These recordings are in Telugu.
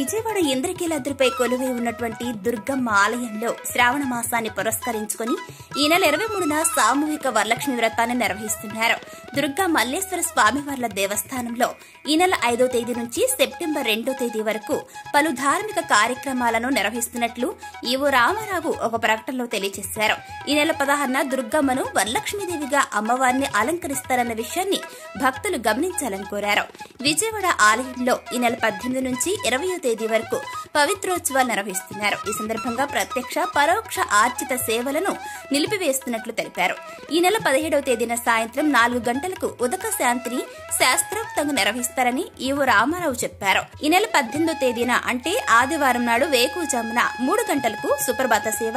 విజయవాడ ఇంద్రకీలాద్రిపై కొలువై ఉన్నటువంటి దుర్గమ్మ ఆలయంలో శ్రావణ మాసాన్ని పురస్కరించుకుని ఈ నెల 23న సామూహిక వరలక్ష్మి వ్రతాన్ని నిర్వహిస్తున్నారు. దుర్గా మల్లేశ్వర స్వామివార్ల దేవస్థానంలో ఈ నెల 5వ తేదీ నుంచి సెప్టెంబర్ 2వ తేదీ వరకు పలు ధార్మిక కార్యక్రమాలను నిర్వహిస్తున్నట్లు ఈవో రామారావు ఒక ప్రకటనలో తెలియజేశారు. ఈ నెల 16న దుర్గమ్మను వరలక్ష్మీదేవిగా అమ్మవారిని అలంకరిస్తారన్న విషయాన్ని భక్తులు గమనించాలని కోరారు. విజయవాడ ఆలయంలో ఈ నెల 18 నుంచి 20వ తేదీ వరకు పవిత్రోత్సవాలు నిర్వహిస్తున్నారు. ఈ సందర్భంగా ప్రత్యక్ష పరోక్ష ఆర్జిత సేవలను నిలిపివేస్తున్నట్లు తెలిపారు. ఈ నెల 17వ తేదీన సాయంత్రం 4 గంటలకు ఉదక శాంతిని శాస్త్రోక్తంగా నిర్వహిస్తారని ఈవో రామారావు చెప్పారు. ఈ నెల 18వ తేదీన అంటే ఆదివారం నాడు వేకువజామున 3 గంటలకు సుప్రభాత సేవ,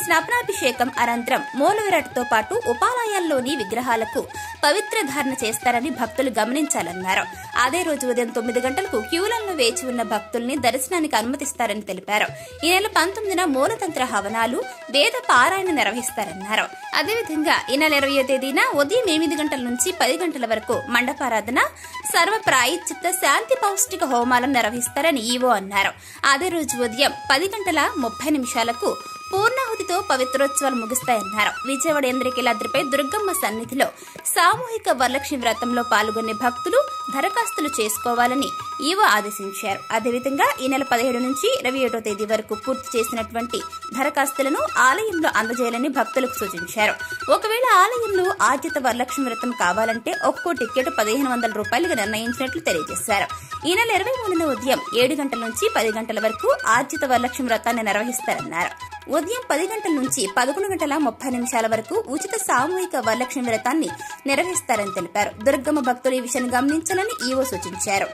స్నాపనాభిషేకం అనంతరం మూలవిరాట్తో పాటు ఉపాలయాల్లోని విగ్రహాలకు పవిత్ర ధారణ చేస్తారని భక్తులు గమనించాలన్నారు. అదే రోజు ఉదయం 9 గంటలకు క్యూలైన్లో వేచి ఉన్న భక్తుల్ని దర్శనానికి అనుమతిస్తారని తెలిపారు. ఈ నెల 19న మూలతంత్ర హవనాలు, వేద పారాయణ నిర్వహిస్తారన్నారు. అదేవిధంగా ఈ నెల 20వ తేదీన ఉదయం 8 గంటల నుంచి 10 గంటల వరకు మండపారాధన, సర్వ ప్రాయశ్చిత్త శాంతి పౌష్టిక హోమాలను నిర్వహిస్తారని ఈవో అన్నారు. అదే రోజు ఉదయం 10:30 పూర్ణాహుతితో పవిత్రోత్సవాలు ముగుస్తాయన్నారు. విజయవాడ ఇంద్రకీలాద్రిపై దుర్గమ్మ సన్నిధిలో సామూహిక వరలక్ష్మి వ్రతంలో పాల్గొనే భక్తులు దరఖాస్తులు చేసుకోవాలని ఈవో ఆదేశించారు. అదేవిధంగా ఈ నెల 17 నుంచి 27వ తేదీ వరకు పూర్తి చేసినటువంటి దరఖాస్తులను ఆలయంలో అందజేయాలని భక్తులకు సూచించారు. ఒకవేళ ఆలయంలో ఆర్జిత వరలక్ష్మి వ్రతం కావాలంటే ఒక్కో టికెట్ 1500 రూపాయలుగా నిర్ణయించినట్లు తెలియజేశారు. ఈ నెల 23న ఉదయం 7 గంటల నుంచి 10 గంటల వరకు ఆర్జిత వరలక్ష్మి వ్రతాన్ని నిర్వహిస్తారన్నారు. ఉదయం 10 గంటల నుంచి 11:30 వరకు ఉచిత సామూహిక వరలక్ష్మి వ్రతాన్ని నిర్వహిస్తారని తెలిపారు. దుర్గమ్మ భక్తులు ఈ విషయాన్ని గమనించాలని ఈవో సూచించారు.